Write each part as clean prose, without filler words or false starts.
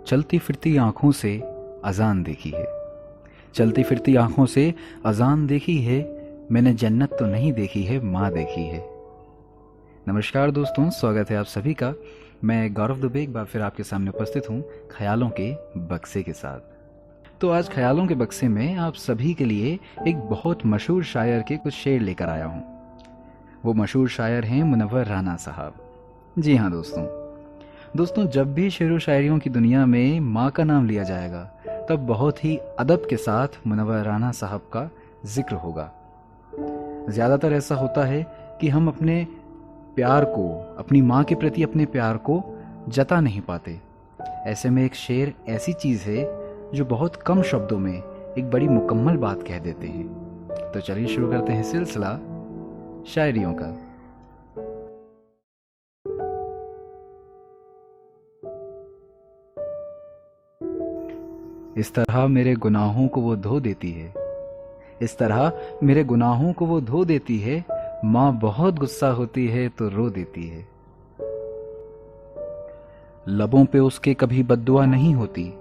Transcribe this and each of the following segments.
चलती फिरती आंखों से अजान देखी है, चलती फिरती आंखों से अजान देखी है, मैंने जन्नत तो नहीं देखी है, माँ देखी है। नमस्कार दोस्तों, स्वागत है आप सभी का। मैं गौरव दुबे एक बार फिर आपके सामने उपस्थित हूँ ख्यालों के बक्से के साथ। तो आज ख्यालों के बक्से में आप सभी के लिए एक बहुत मशहूर शायर के कुछ शेर लेकर आया हूँ। वो मशहूर शायर हैं मुनव्वर राना साहब। जी हाँ दोस्तों, जब भी शेर व शायरियों की दुनिया में माँ का नाम लिया जाएगा तब बहुत ही अदब के साथ मुनव्वर राना साहब का जिक्र होगा। ज़्यादातर ऐसा होता है कि हम अपने प्यार को, अपनी माँ के प्रति अपने प्यार को जता नहीं पाते। ऐसे में एक शेर ऐसी चीज़ है जो बहुत कम शब्दों में एक बड़ी मुकम्मल बात कह देते हैं। तो चलिए शुरू करते हैं सिलसिला शायरियों का। इस तरह मेरे गुनाहों को वो धो देती है, इस तरह मेरे गुनाहों को वो धो देती है, माँ बहुत गुस्सा होती है तो रो देती है। लबों पे उसके कभी बद्दुआ नहीं होती,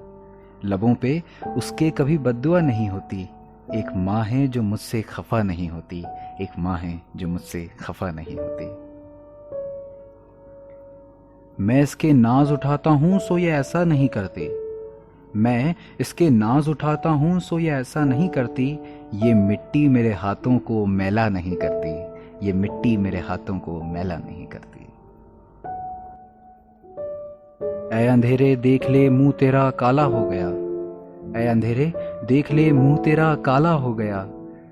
लबों पे उसके कभी बद्दुआ नहीं होती। एक माँ है जो मुझसे खफा नहीं होती, एक माँ है जो मुझसे खफा नहीं होती। मैं इसके नाज उठाता हूँ सो ये ऐसा नहीं करती, मैं इसके नाज उठाता हूँ सो ये ऐसा नहीं करती। ये मिट्टी मेरे हाथों को मैला नहीं करती, ये मिट्टी मेरे हाथों को मैला नहीं करती। ऐ अंधेरे देख ले मुंह तेरा काला हो गया, ऐ अंधेरे देख ले मुंह तेरा काला हो गया।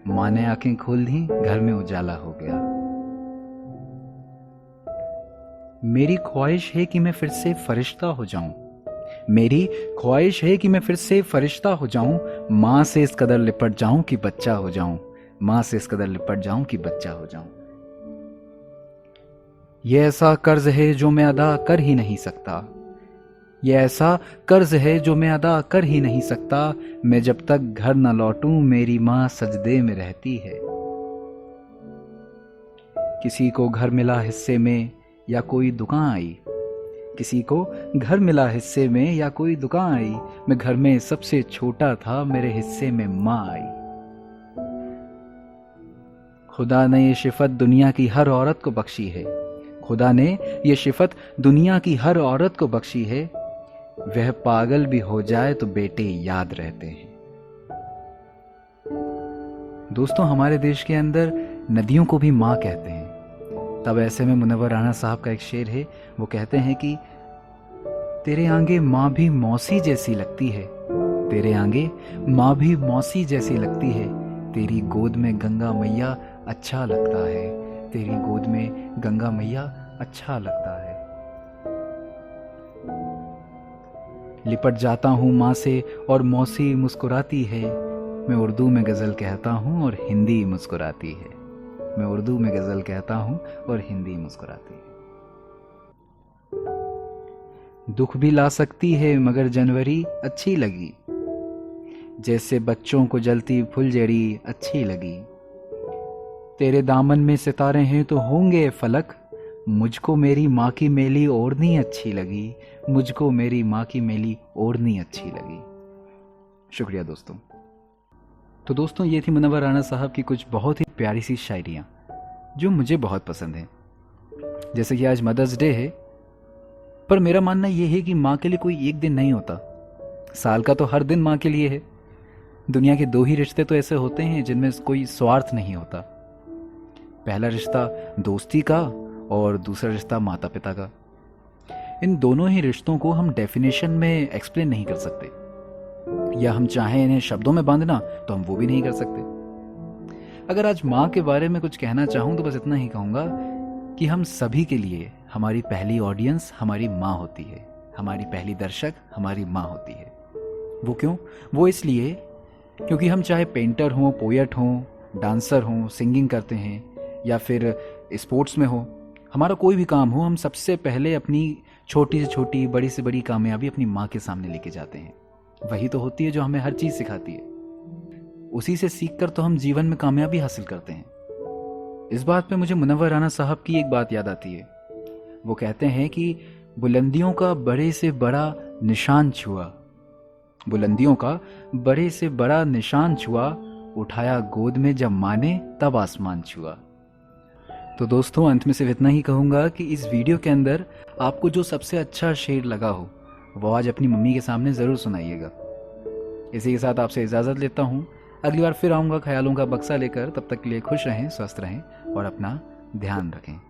माँ ने आंखें खोल दी, घर में उजाला हो गया। मेरी ख्वाहिश है कि मैं फिर से फरिश्ता हो जाऊं, मेरी ख्वाहिश है कि मैं फिर से फरिश्ता हो जाऊं। माँ से इस कदर लिपट जाऊं कि बच्चा हो जाऊं, माँ से इस कदर लिपट जाऊं कि बच्चा हो जाऊं। ये ऐसा कर्ज है जो मैं अदा कर ही नहीं सकता, ये ऐसा कर्ज है जो मैं अदा कर ही नहीं सकता। मैं जब तक घर न लौटूं मेरी माँ सजदे में रहती है। किसी को घर मिला हिस्से में या कोई दुकान आई, किसी को घर मिला हिस्से में या कोई दुकान आई। मैं घर में सबसे छोटा था, मेरे हिस्से में माँ आई। खुदा ने ये शिफत दुनिया की हर औरत को बख्शी है, खुदा ने ये शिफत दुनिया की हर औरत को बख्शी है। वह पागल भी हो जाए तो बेटे याद रहते हैं। दोस्तों, हमारे देश के अंदर नदियों को भी माँ कहते हैं। तब ऐसे में मुनव्वर राना साहब का एक शेर है, वो कहते हैं कि तेरे आगे माँ भी मौसी जैसी लगती है, तेरे आगे माँ भी मौसी जैसी लगती है। तेरी गोद में गंगा मैया अच्छा लगता है, तेरी गोद में गंगा मैया अच्छा लगता है। लिपट जाता हूँ माँ से और मौसी मुस्कुराती है। मैं उर्दू में गज़ल कहता हूँ और हिंदी मुस्कुराती है, मैं उर्दू में गज़ल कहता हूँ और हिंदी मुस्कुराती है। दुख भी ला सकती है मगर जनवरी अच्छी लगी, जैसे बच्चों को जलती फुलझड़ी अच्छी लगी। तेरे दामन में सितारे हैं तो होंगे फलक, मुझको मेरी माँ की मेली ओढ़नी अच्छी लगी, मुझको मेरी माँ की मेली ओढ़नी अच्छी लगी। शुक्रिया दोस्तों। तो दोस्तों, ये थी मुनव्वर राना साहब की कुछ बहुत ही प्यारी सी शायरियाँ जो मुझे बहुत पसंद हैं। जैसे कि आज मदर्स डे है, पर मेरा मानना यह है कि माँ के लिए कोई एक दिन नहीं होता, साल का तो हर दिन माँ के लिए है। दुनिया के दो ही रिश्ते तो ऐसे होते हैं जिनमें कोई स्वार्थ नहीं होता। पहला रिश्ता दोस्ती का और दूसरा रिश्ता माता पिता का। इन दोनों ही रिश्तों को हम डेफिनेशन में एक्सप्लेन नहीं कर सकते, या हम चाहें इन्हें शब्दों में बांधना तो हम वो भी नहीं कर सकते। अगर आज माँ के बारे में कुछ कहना चाहूँ तो बस इतना ही कहूँगा कि हम सभी के लिए हमारी पहली ऑडियंस हमारी माँ होती है, हमारी पहली दर्शक हमारी माँ होती है। वो क्यों? वो इसलिए क्योंकि हम चाहे पेंटर हों, पोएट हों, डांसर हों, सिंगिंग करते हैं, या फिर स्पोर्ट्स में हो, हमारा कोई भी काम हो, हम सबसे पहले अपनी छोटी से छोटी, बड़ी से बड़ी कामयाबी अपनी माँ के सामने लेके जाते हैं। वही तो होती है जो हमें हर चीज़ सिखाती है। उसी से सीखकर तो हम जीवन में कामयाबी हासिल करते हैं। इस बात पे मुझे मुनव्वर राना साहब की एक बात याद आती है। वो कहते हैं कि बुलंदियों का बड़े से बड़ा निशान छुआ, बुलंदियों का बड़े से बड़ा निशान छुआ, उठाया गोद में जब माँ ने तब आसमान छुआ। तो दोस्तों, अंत में सिर्फ इतना ही कहूँगा कि इस वीडियो के अंदर आपको जो सबसे अच्छा शेर लगा हो वो आज अपनी मम्मी के सामने ज़रूर सुनाइएगा। इसी के साथ आपसे इजाज़त लेता हूँ। अगली बार फिर आऊँगा ख्यालों का बक्सा लेकर। तब तक के लिए खुश रहें, स्वस्थ रहें और अपना ध्यान रखें।